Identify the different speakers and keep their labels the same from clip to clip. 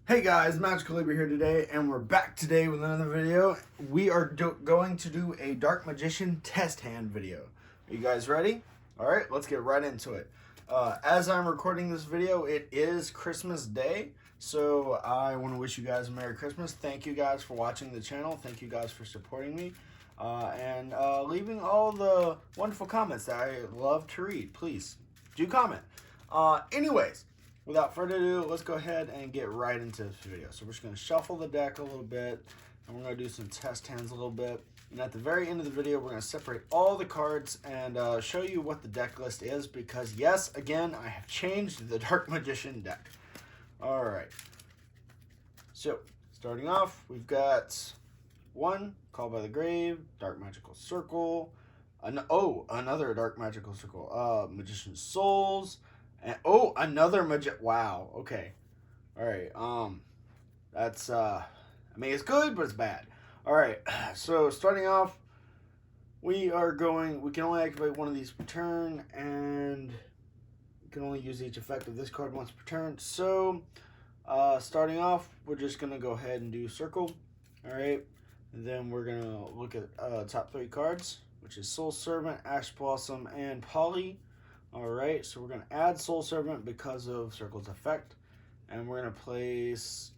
Speaker 1: Hey guys, Magical Libra here today, and we're back today with another video. We are going to do a Dark Magician test hand video. Are you guys ready? Alright, let's get right into it. As I'm recording this video, it is Christmas Day, so I want to wish you guys a Merry Christmas. Thank you guys for watching the channel. Thank you guys for supporting me, and leaving all the wonderful comments that I love to read. Please, do comment. Anyways, without further ado, let's go ahead and get right into this video. So we're just going to shuffle the deck a little bit, and we're going to do some test hands a little bit. And at the very end of the video, we're going to separate all the cards and show you what the deck list is, because yes, again, I have changed the Dark Magician deck. All right. So starting off, we've got one, Call by the Grave, Dark Magical Circle, another Dark Magical Circle, Magician's Souls, and another wow, okay. Alright, that's I mean, it's good, but it's bad. Alright, so starting off, we can only activate one of these per turn, and we can only use each effect of this card once per turn. So starting off, we're just gonna go ahead and do Circle. Alright, and then we're gonna look at top 3 cards, which is Soul Servant, Ash Blossom, and Polly. Alright, so we're going to add Soul Servant because of Circle's effect, and we're going to place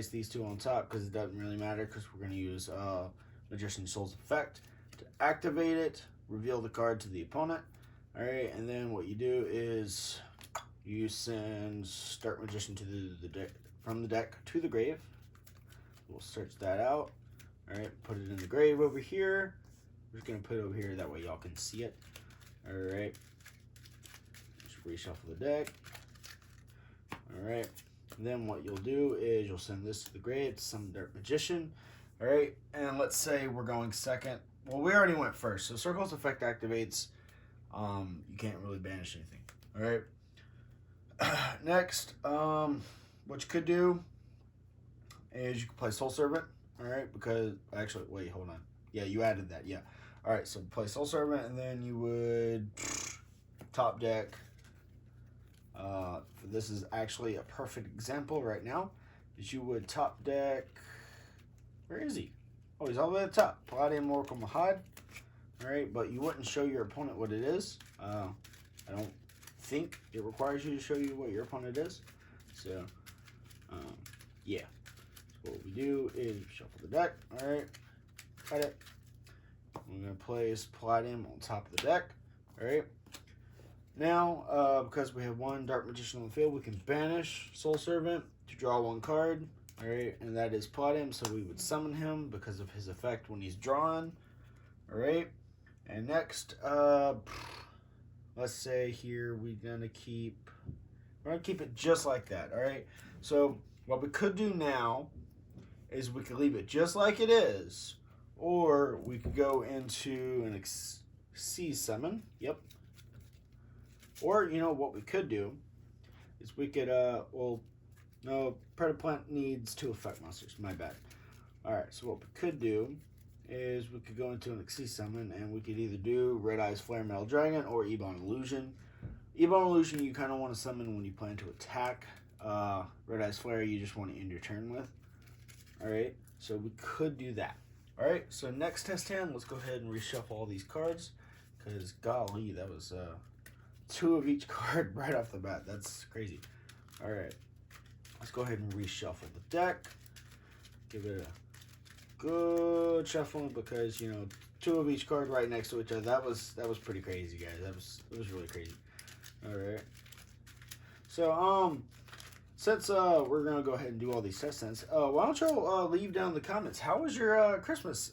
Speaker 1: these two on top because it doesn't really matter, because we're going to use Magician Soul's effect to activate it, reveal the card to the opponent. Alright, and then what you do is you send Dark Magician to the deck, from the deck to the grave. We'll search that out. Alright, put it in the grave over here. We're just going to put it over here, that way y'all can see it. Alright. Just reshuffle the deck. Alright. Then what you'll do is you'll send this to the grave to summon Dark Magician. Alright. And let's say we're going second. Well, we already went first. So Circle's effect activates. You can't really banish anything. Alright. Next, what you could do is you could play Soul Servant. Alright. Because, actually, wait, hold on. Yeah, you added that. Yeah. Alright, so play Soul Servant, and then you would top deck. This is actually a perfect example right now. Is you would top deck. Where is he? Oh, he's all the way at the top. Palladium Oracle Mahad. Alright, but you wouldn't show your opponent what it is. I don't think it requires you to show you what your opponent is. So, yeah. So what we do is shuffle the deck. Alright. Cut it. I'm going to place Palladium on top of the deck. Alright. Now, because we have one Dark Magician on the field, we can banish Soul Servant to draw one card. Alright, and that is Palladium, so we would summon him because of his effect when he's drawn. Alright. And next, let's say here we're going to keep it just like that. Alright. So what we could do now is we could leave it just like it is, or we could go into an Xyz summon. Yep. Or, you know, what we could do is we could, well, no, Predaplant needs 2 effect monsters. My bad. Alright, so what we could do is we could go into an Xyz summon, and we could either do Red Eyes Flare Metal Dragon or Ebon Illusion. Ebon Illusion you kind of want to summon when you plan to attack. Red Eyes Flare you just want to end your turn with. Alright, so we could do that. Alright, so next test hand, let's go ahead and reshuffle all these cards, because golly, that was 2 of each card right off the bat. That's crazy. Alright, let's go ahead and reshuffle the deck. Give it a good shuffling, because, you know, 2 of each card right next to each other. That was pretty crazy, guys. It was really crazy. Alright. So, since we're gonna go ahead and do all these test hands, why don't y'all leave down in the comments, how was your Christmas?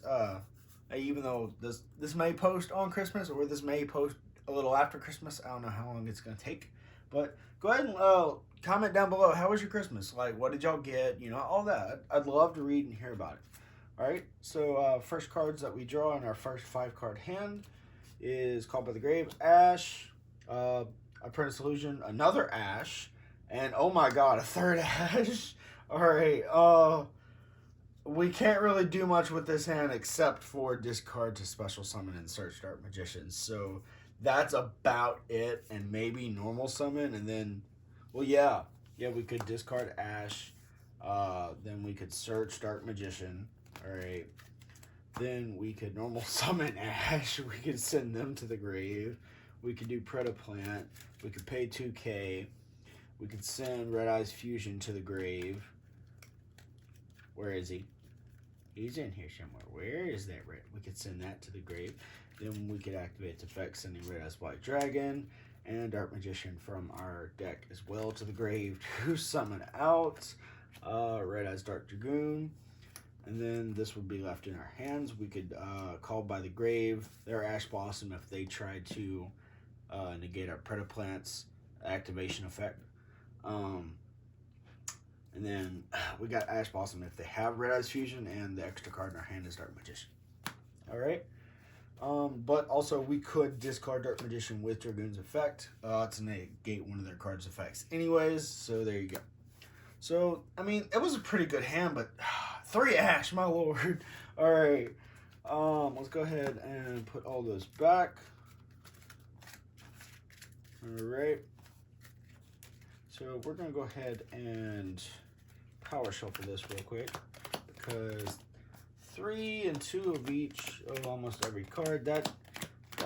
Speaker 1: Even though this may post on Christmas, or this may post a little after Christmas, I don't know how long it's gonna take, but go ahead and comment down below. How was your Christmas? Like, what did y'all get? You know, all that. I'd love to read and hear about it. All right. So first cards that we draw in our first 5-card hand is Called by the Grave, Ash, Apprentice Illusion, another Ash. And oh my god, a 3rd Ash. Alright, we can't really do much with this hand except for discard to special summon and search Dark Magician. So that's about it, and maybe normal summon, and then, well, yeah, Yeah, we could discard Ash. Then we could search Dark Magician. Alright. Then we could normal summon Ash. We could send them to the grave. We could do Predaplant. We could pay 2k. We could send Red Eyes Fusion to the grave. Where is he? He's in here somewhere. Where is that red? We could send that to the grave. Then we could activate its effect, sending Red Eyes Black Dragon and Dark Magician from our deck as well to the grave to summon out Red Eyes Dark Dragoon. And then this would be left in our hands. We could call by the grave their Ash Blossom if they tried to negate our Predaplant's activation effect. And then we got Ash Blossom if they have Red Eyes Fusion, and the extra card in our hand is Dark Magician. Alright. But also we could discard Dark Magician with Dragoon's effect to negate one of their cards' effects anyways. So there you go. So, I mean, it was a pretty good hand, but 3 Ash, my lord. Alright. Let's go ahead and put all those back. Alright. So we're going to go ahead and power shuffle this real quick, because 3 and 2 of each of almost every card, that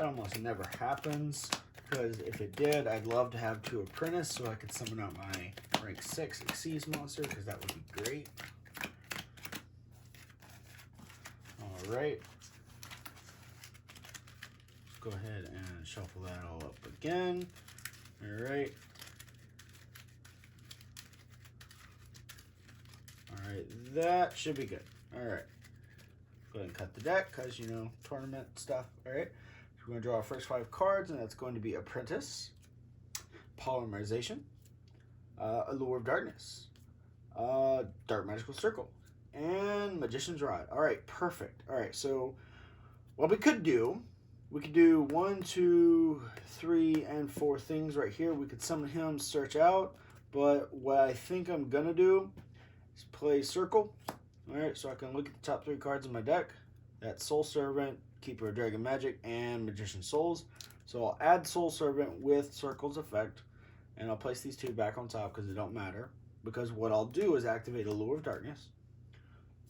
Speaker 1: almost never happens, because if it did, I'd love to have 2 Apprentice so I could summon out my rank 6 Xyz monster, because that would be great. Alright. Let's go ahead and shuffle that all up again. Alright. Alright, that should be good. Alright. Go ahead and cut the deck, because, you know, tournament stuff. Alright. So we're going to draw our first 5 cards, and that's going to be Apprentice, Polymerization, Allure of Darkness, Dark Magical Circle, and Magician's Rod. Alright, perfect. Alright, so what we could do 1, 2, 3, and 4 things right here. We could summon him, search out, but what I think I'm going to do is play Circle. Alright, so I can look at the top 3 cards in my deck. That's Soul Servant, Keeper of Dragon Magic, and Magician Souls. So I'll add Soul Servant with Circle's effect, and I'll place these 2 back on top because they don't matter. Because what I'll do is activate Allure of Darkness,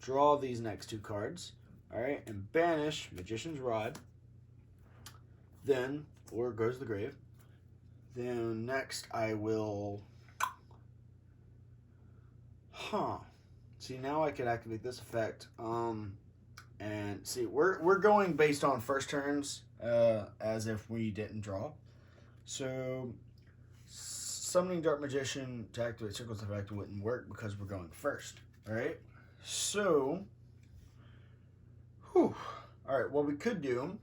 Speaker 1: draw these next 2 cards, alright, and banish Magician's Rod. Then, or goes to the grave. Then next I will... See, now I could activate this effect. And see, we're going based on first turns, as if we didn't draw. So, summoning Dark Magician to activate Circle's effect wouldn't work because we're going first. Alright? So, alright, what we could do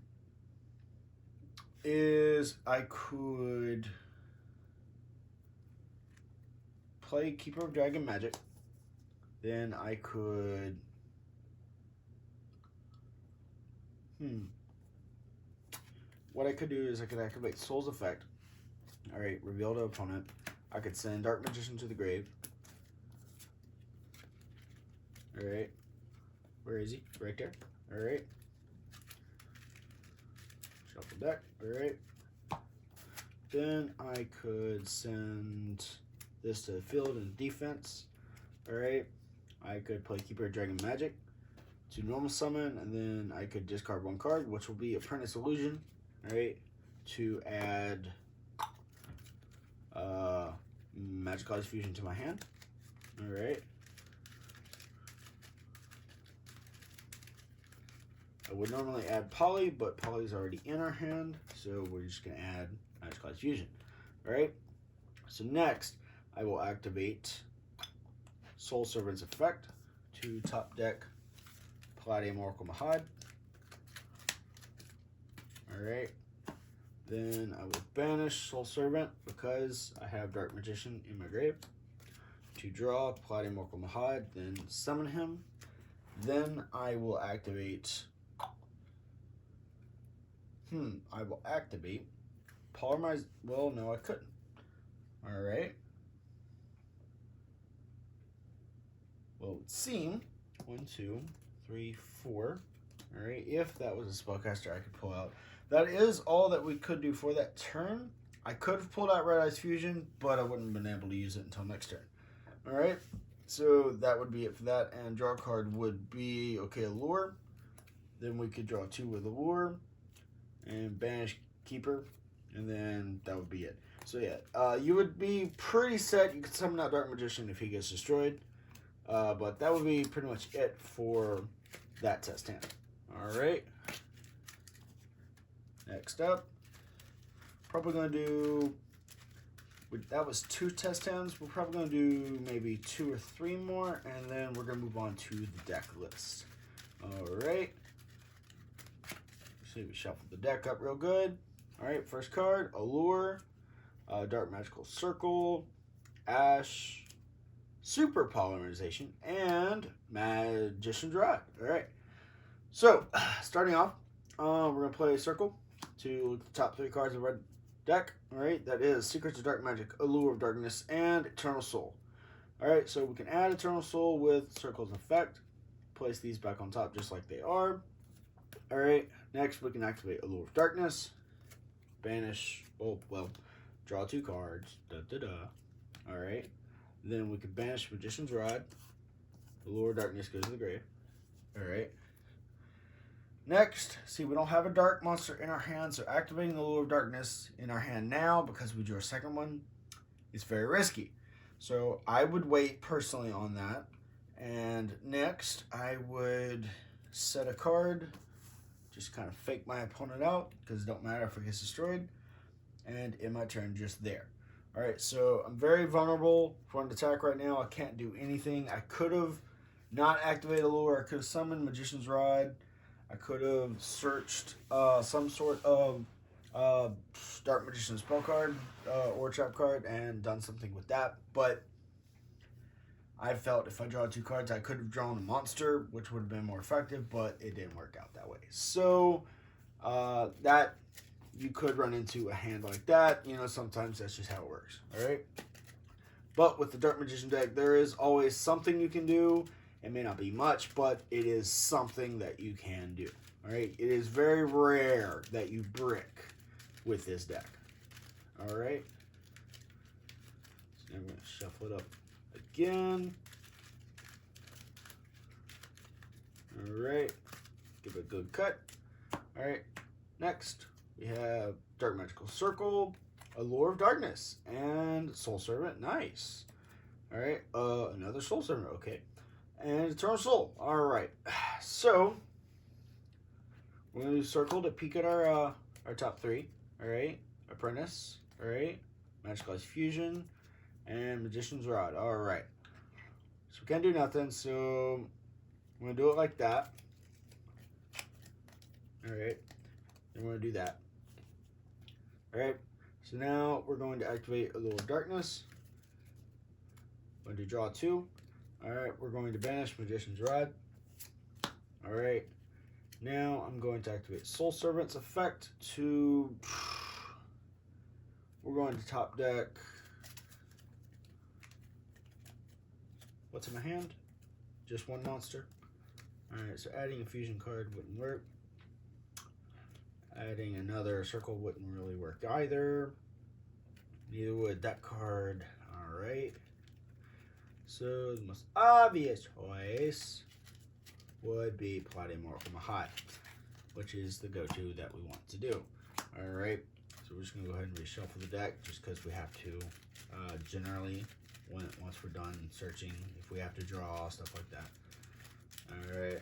Speaker 1: is I could play Keeper of Dragon Magic. Then I could... What I could do is I could activate Soul's effect. Alright, reveal to opponent. I could send Dark Magician to the grave. Alright. Where is he? Right there. Alright. Shuffle deck. Alright. Then I could send this to the field and defense. Alright. I could play Keeper of Dragon Magic to normal summon, and then I could discard 1 card, which will be Apprentice Illusion. Alright. To add Magical Eyes Fusion to my hand. Alright. I would normally add Poly, but Poly's already in our hand, so we're just going to add Magical Eyes Fusion. Alright. So next, I will activate Soul Servant's effect to top deck Palladium Oracle Mahad. Alright. Then I will banish Soul Servant because I have Dark Magician in my grave. To draw Palladium Oracle Mahad, then summon him. Then I will activate... I will activate Polymerize... Well, no, I couldn't. Alright. Well, it would seem 1, 2, 3, 4. Alright, if that was a spellcaster I could pull out. That is all that we could do for that turn. I could have pulled out Red Eyes Fusion, but I wouldn't have been able to use it until next turn. Alright, so that would be it for that. And draw card would be, okay, Allure. Then we could draw 2 with Allure. And banish Keeper. And then that would be it. So yeah, you would be pretty set. You could summon out Dark Magician if he gets destroyed. But that would be pretty much it for that test hand. Alright. Next up. Probably going to do... That was 2 test hands. We're probably going to do maybe 2 or 3 more. And then we're going to move on to the deck list. Alright. See, we shuffle the deck up real good. Alright, first card, Allure, Dark Magical Circle, Ash, Super Polymerization, and Magician's Rod. Alright, so starting off, we're going to play Circle to the top 3 cards of the red deck. Alright, that is Secrets of Dark Magic, Allure of Darkness, and Eternal Soul. Alright, so we can add Eternal Soul with Circle's effect, place these back on top just like they are. Alright, next we can activate Allure of Darkness. Banish, well, draw 2 cards, Alright, then we could banish Magician's Rod. Allure of Darkness goes to the grave. Alright. Next, see, we don't have a dark monster in our hand, so activating the Allure of Darkness in our hand now, because we drew a second one, is very risky. So I would wait personally on that. And next, I would set a card. Just kind of fake my opponent out, because it don't matter if it gets destroyed. And in my turn, just there. Alright, so I'm very vulnerable for an attack right now. I can't do anything. I could have not activated Allure. I could have summoned Magician's Rod. I could have searched some sort of Dark Magician spell card or trap card and done something with that. But I felt if I draw 2 cards, I could have drawn a monster, which would have been more effective, but it didn't work out that way. So, that, you could run into a hand like that. You know, sometimes that's just how it works, alright? But with the Dark Magician deck, there is always something you can do. It may not be much, but it is something that you can do, alright? It is very rare that you brick with this deck, alright? So now I'm going to shuffle it up again. Alright. Give it a good cut. Alright. Next, we have Dark Magical Circle, Allure of Darkness, and Soul Servant. Nice. Alright. Another Soul Servant. Okay. And Eternal Soul. Alright. So, we're going to do Circle to peek at our top 3. Alright. Apprentice. Alright. Magical Ice Fusion. And Magician's Rod. Alright. So we can't do nothing, so I'm going to do it like that. Alright. Then we're going to do that. Alright. So now we're going to activate Allure of Darkness. We're going to draw 2. Alright. We're going to banish Magician's Rod. Alright. Now I'm going to activate Soul Servant's effect to... We're going to top deck... What's in my hand? Just 1 monster. Alright, so adding a fusion card wouldn't work. Adding another circle wouldn't really work either. Neither would that card. Alright. So the most obvious choice would be Palladium Oracle Mahad, which is the go-to that we want to do. Alright, so we're just going to go ahead and reshuffle the deck just because we have to. Generally, once we're done searching, if we have to draw, stuff like that. Alright.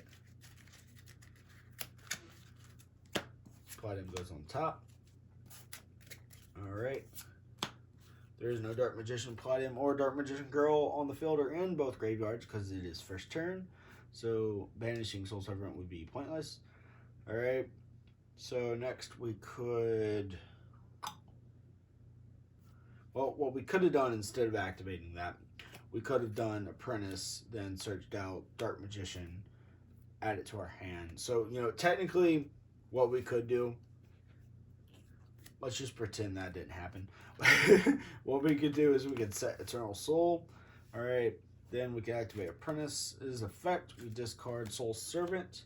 Speaker 1: Palladium goes on top. Alright. There is no Dark Magician Palladium or Dark Magician Girl on the field or in both graveyards because it is first turn. So banishing Soul Servant would be pointless. Alright. So next we could... Well, what we could have done instead of activating that, we could have done Apprentice, then searched out Dark Magician, add it to our hand. So, you know, technically what we could do, let's just pretend that didn't happen. What we could do is we could set Eternal Soul. Alright, then we can activate Apprentice's effect. We discard Soul Servant.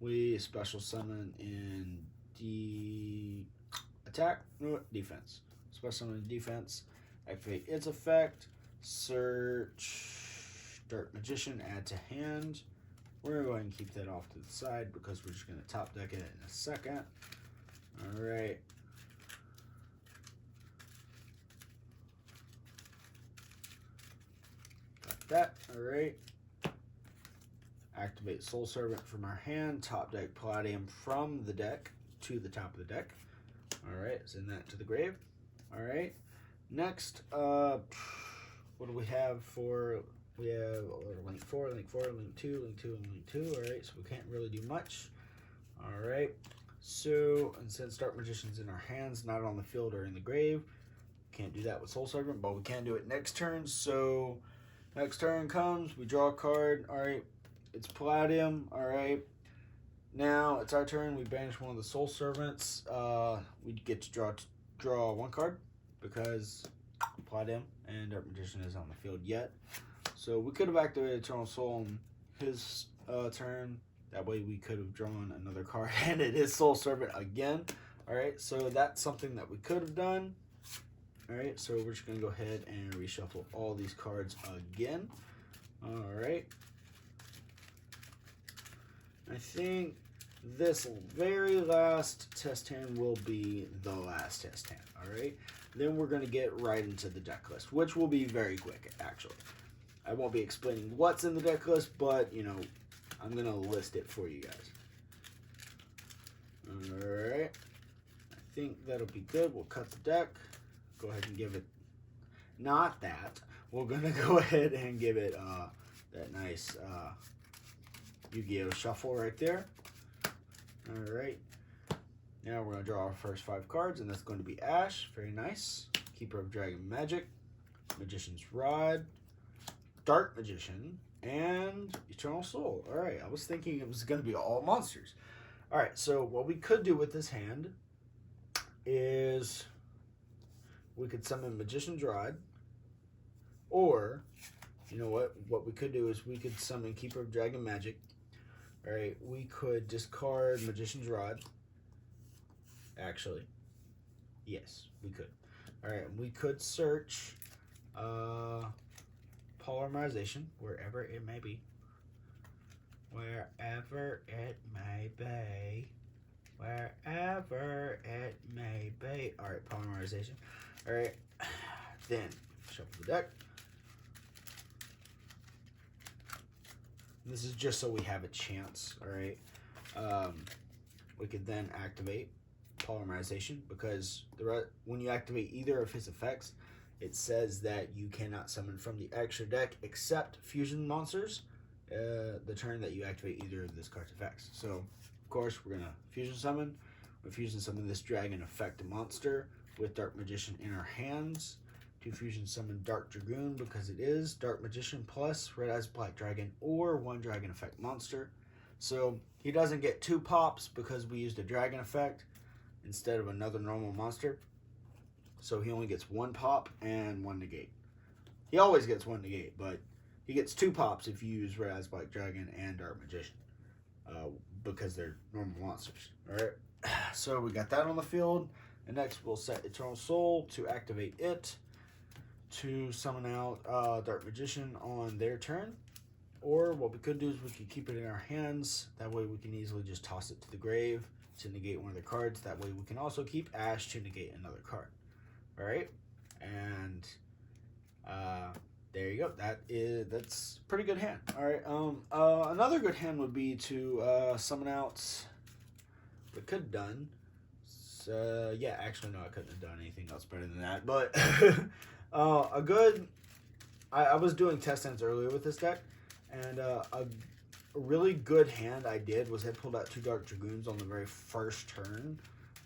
Speaker 1: We special summon in defense. special summon defense, activate its effect, search Dark Magician, add to hand. We're going to go ahead and keep that off to the side because we're just going to top deck it in a second. Alright. Got that. Alright. Activate Soul Servant from our hand. Top deck Palladium from the deck to the top of the deck. Alright, send that to the grave. Alright. Next, what do we have for... We have link 4, link 4, link 2, link 2, and link 2. Alright, so we can't really do much. Alright. So, and since Dark Magician's in our hands, not on the field or in the grave, can't do that with Soul Servant, but we can do it next turn. So, next turn comes, we draw a card. Alright, it's Palladium. Alright. Now, it's our turn. We banish one of the Soul Servants. We get to draw one card because Palladium and Dark Magician is on the field yet. So we could have activated Eternal Soul on his turn. That way we could have drawn another card, and it is Soul Servant again. Alright, so that's something that we could have done. Alright, so we're just going to go ahead and reshuffle all these cards again. Alright. I think this very last test hand will be the last test hand. Alright, then we're going to get right into the deck list, which will be very quick, actually. I won't be explaining what's in the deck list, but, you know, I'm going to list it for you guys. Alright. I think that'll be good. We'll cut the deck. Go ahead and give it... Not that. We're going to go ahead and give it that nice Yu-Gi-Oh! Shuffle right there. Alright. Now we're going to draw our first 5 cards, and that's going to be Ash. Very nice. Keeper of Dragon Magic. Magician's Rod. Dark Magician, and Eternal Soul. Alright, I was thinking it was going to be all monsters. Alright, so what we could do with this hand is we could summon Magician's Rod, or, you know what we could do is we could summon Keeper of Dragon Magic. Alright, we could discard Magician's Rod. Actually, yes, we could. Alright, we could search Polymerization, wherever it may be. Wherever it may be. Wherever it may be. Alright, Polymerization. Alright, then shuffle the deck. This is just so we have a chance, alright? We could then activate Polymerization because when you activate either of his effects, it says that you cannot summon from the extra deck except fusion monsters the turn that you activate either of this card's effects. So, of course, we're going to fusion summon. We fusion summon this dragon effect monster with Dark Magician in our hands. To fusion summon Dark Dragoon because it is Dark Magician plus Red Eyes Black Dragon or one dragon effect monster. So, he doesn't get 2 pops because we used a dragon effect instead of another normal monster. So he only gets 1 pop and 1 negate. He always gets 1 negate, but he gets 2 pops if you use Red Eyes Black Dragon and Dark Magician. Because they're normal monsters. Alright, so we got that on the field. And next we'll set Eternal Soul to activate it. To summon out Dark Magician on their turn. Or what we could do is we could keep it in our hands. That way we can easily just toss it to the grave to negate one of the cards. That way we can also keep Ash to negate another card. Alright, and there you go. That's a pretty good hand. Alright, another good hand would be to summon out what could have done. So, yeah, actually, no, I couldn't have done anything else better than that. But I was doing test hands earlier with this deck, and a really good hand I did was I pulled out 2 Dark Dragoons on the very first turn.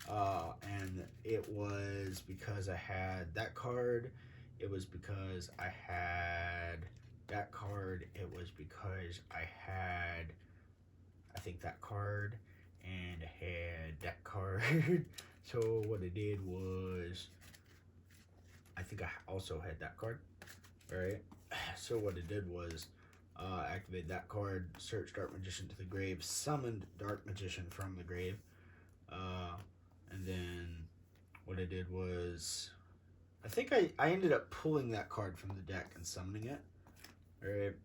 Speaker 1: And it was because I had that card. It was because I had that card. It was because I had, I think, that card. And I had that card. So what I did was, I think I also had that card. Alright. So what I did was, activate that card, search Dark Magician to the grave, summoned Dark Magician from the grave. And then what I did was I think I ended up pulling that card from the deck and summoning it. Alright.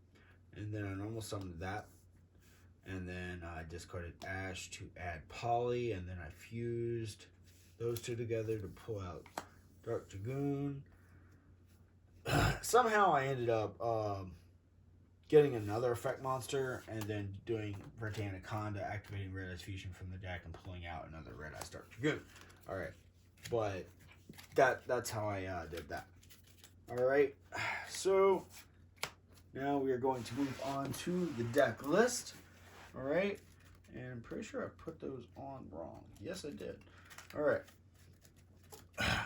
Speaker 1: And then I normal summoned that. And then I discarded Ash to add Poly. And then I fused those two together to pull out Dark Dragoon. Somehow I ended up getting another effect monster and then doing Verdant Anaconda, activating Red Eyes Fusion from the deck and pulling out another Red Eyes Dark Dragoon. Alright. But that's how I did that. Alright. So now we are going to move on to the deck list. Alright. And I'm pretty sure I put those on wrong. Yes, I did. Alright.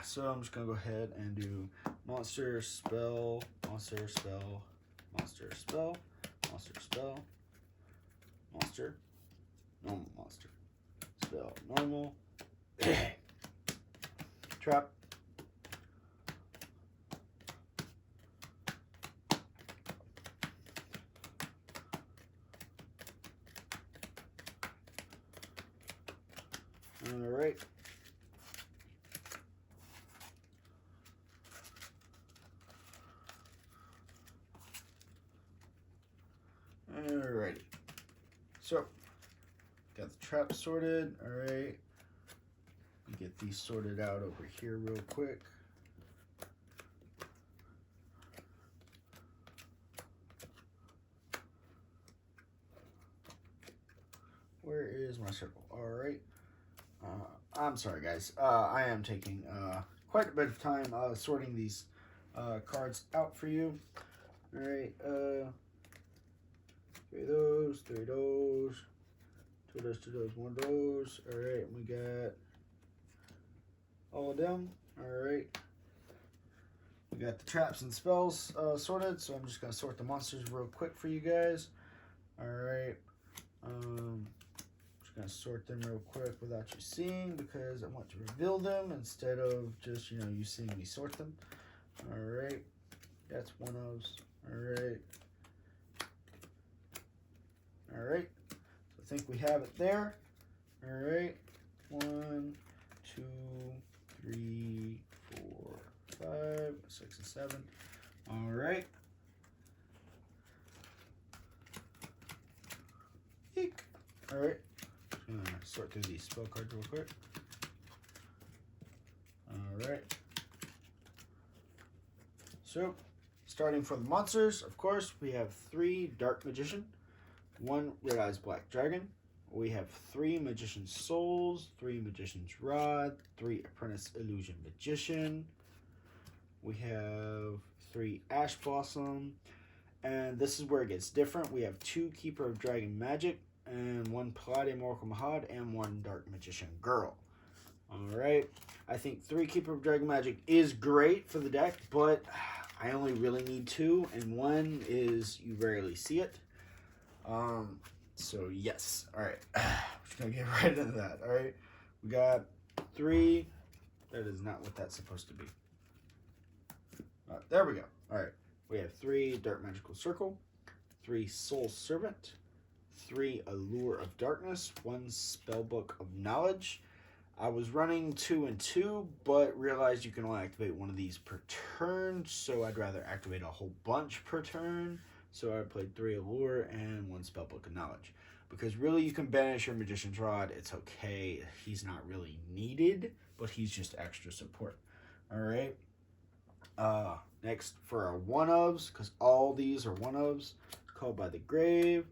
Speaker 1: So I'm just going to go ahead and do monster, spell, monster, spell, monster, spell, monster, spell, monster, normal, monster, spell, normal, trap, alright. Alrighty. So, got the traps sorted. Alright. Get these sorted out over here real quick. Where is my circle? Alright. I'm sorry, guys. I am taking quite a bit of time sorting these cards out for you. Alright. 3 of those, 3 of those, 2 of those, 2 of those, 1 of those. Alright, we got all of them. Alright. We got the traps and spells sorted, so I'm just going to sort the monsters real quick for you guys. Alright. Just going to sort them real quick without you seeing because I want to reveal them instead of just, you seeing me sort them. Alright. That's one of those. Alright. Alright, so I think we have it there. Alright, 1, 2, 3, 4, 5, 6, and 7. Alright. Eek. Alright, sort through these spell cards real quick. Alright. So, starting for the monsters, of course, we have 3 Dark Magician, 1 Red Eyes Black Dragon. We have 3 Magician's Souls, 3 Magician's Rod, 3 Apprentice Illusion Magician. We have 3 Ash Blossom. And this is where it gets different. We have 2 Keeper of Dragon Magic, and 1 Palladium Oracle Mahad, and 1 Dark Magician Girl. Alright. I think 3 Keeper of Dragon Magic is great for the deck, but I only really need 2, and 1 is you rarely see it. So yes. Alright. We're just gonna get right into that. Alright. We got 3. That is not what that's supposed to be. There we go. Alright. We have 3 Dark Magical Circle, 3 Soul Servant, 3 Allure of Darkness, 1 Spellbook of Knowledge. I was running 2 and 2, but realized you can only activate one of these per turn, so I'd rather activate a whole bunch per turn. So I played 3 Allure and 1 Spellbook of Knowledge. Because really you can banish your Magician's Rod, it's okay. He's not really needed, but he's just extra support. Alright. Next for our 1-ofs, because all these are 1-ofs, Called by the Grave,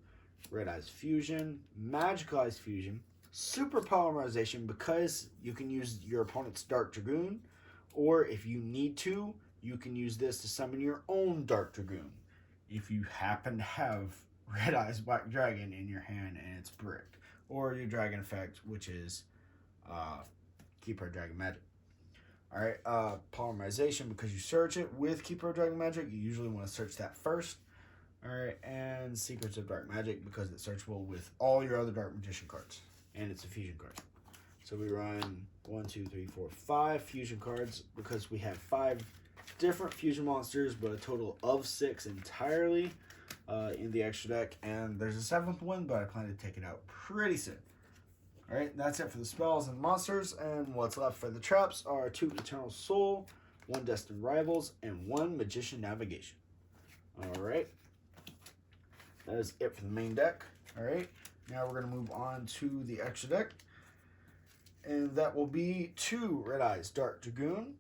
Speaker 1: Red Eyes Fusion, Magical Eyes Fusion, Super Polymerization, because you can use your opponent's Dark Dragoon, or if you need to, you can use this to summon your own Dark Dragoon. If you happen to have Red Eyes Black Dragon in your hand and it's bricked, or your Dragon Effect, which is Keeper of Dragon Magic. Alright, Polymerization, because you search it with Keeper of Dragon Magic, you usually want to search that first. Alright, and Secrets of Dark Magic, because it's searchable with all your other Dark Magician cards. And it's a fusion card. So we run 1, 2, 3, 4, 5 fusion cards, because we have 5 different fusion monsters, but a total of 6 entirely in the extra deck. And there's a 7th one, but I plan to take it out pretty soon. Alright, that's it for the spells and monsters, and what's left for the traps are 2 Eternal Soul, 1 Destined Rivals, and 1 Magician Navigation. Alright. That is it for the main deck. Alright. Now we're going to move on to the extra deck. And that will be 2 Red Eyes Dark Dragoon,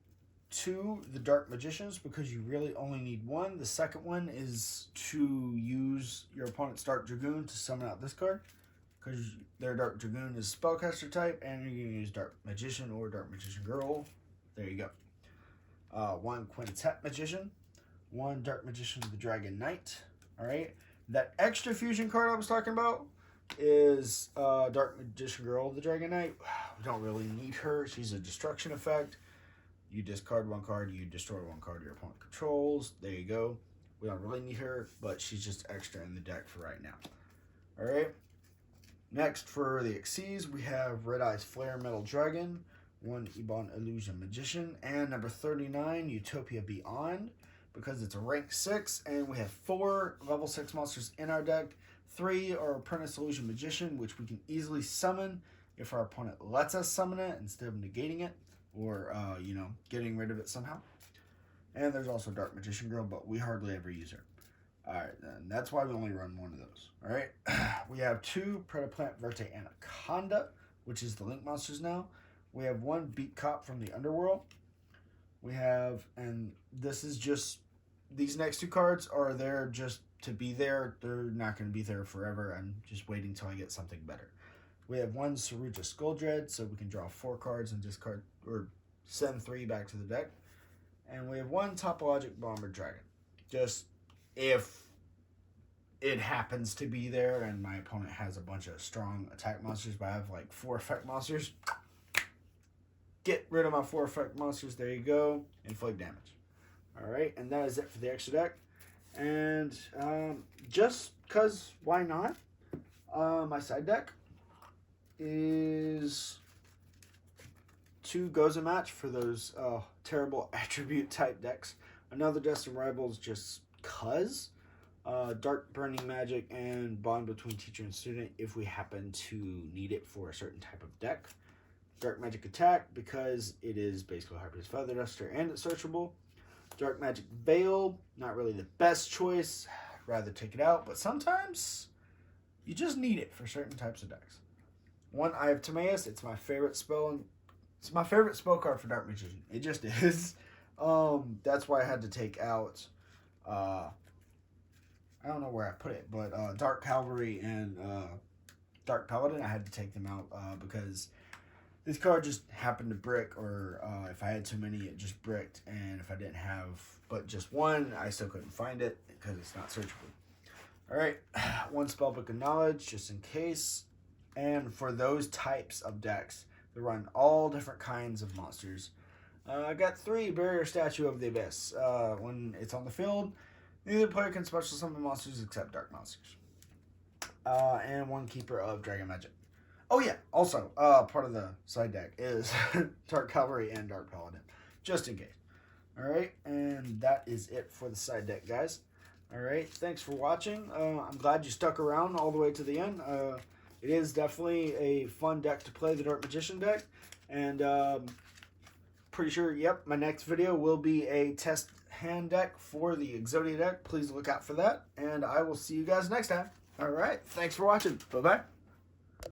Speaker 1: 2 the Dark Magicians, because you really only need 1. The second one is to use your opponent's Dark Dragoon to summon out this card, because their Dark Dragoon is Spellcaster type, and you're going to use Dark Magician or Dark Magician Girl. There you go. 1 Quintet Magician, 1 Dark Magician the Dragon Knight. Alright, that extra fusion card I was talking about is Dark Magician Girl the Dragon Knight. We don't really need her. She's a destruction effect. You discard 1 card, you destroy 1 card your opponent controls. There you go. We don't really need her, but she's just extra in the deck for right now. Alright. Next, for the Xyz, we have Red Eyes Flare Metal Dragon, 1 Ebon Illusion Magician, and number 39, Utopia Beyond, because it's a rank 6, and we have 4 level 6 monsters in our deck. 3 are Apprentice Illusion Magician, which we can easily summon if our opponent lets us summon it instead of negating it, or, getting rid of it somehow. And there's also Dark Magician Girl, but we hardly ever use her. Alright, then that's why we only run 1 of those. Alright, we have 2 Predaplant Verte Anaconda, which is the Link monsters now. We have 1 Beat Cop from the Underworld. We have, and this is just, these next 2 cards are there just to be there. They're not going to be there forever. I'm just waiting until I get something better. We have 1 Saruja Skulldread, so we can draw 4 cards and discard, or send 3 back to the deck. And we have 1 Topologic Bomber Dragon. Just if it happens to be there and my opponent has a bunch of strong attack monsters, but I have like 4 effect monsters, get rid of my 4 effect monsters. There you go. Inflict damage. Alright, and that is it for the extra deck. And just because why not? My side deck is 2 Goza Match for those terrible attribute type decks. Another Destined Rivals just cuz. Dark Burning Magic and Bond Between Teacher and Student if we happen to need it for a certain type of deck. Dark Magic Attack because it is basically Harpy's Feather Duster and it's searchable. Dark Magic Veil, not really the best choice. Rather take it out, but sometimes you just need it for certain types of decks. 1 Eye of Timaeus, it's my favorite spell. It's my favorite spell card for Dark Magician. It just is. That's why I had to take out I don't know where I put it, but Dark Cavalry and Dark Paladin, I had to take them out because this card just happened to brick, or if I had too many, it just bricked, and if I didn't have but just 1, I still couldn't find it because it's not searchable. Alright, 1 Spellbook of Knowledge, just in case. And for those types of decks, they run all different kinds of monsters. I got 3 Barrier Statue of the Abyss. When it's on the field, neither player can special summon monsters except dark monsters. And 1 Keeper of Dragon Magic. Oh yeah, also, part of the side deck is Dark Cavalry and Dark Paladin, just in case. Alright, and that is it for the side deck, guys. Alright, thanks for watching. I'm glad you stuck around all the way to the end. It is definitely a fun deck to play, the Dark Magician deck. And pretty sure, yep, my next video will be a test hand deck for the Exodia deck. Please look out for that. And I will see you guys next time. Alright, thanks for watching. Bye-bye.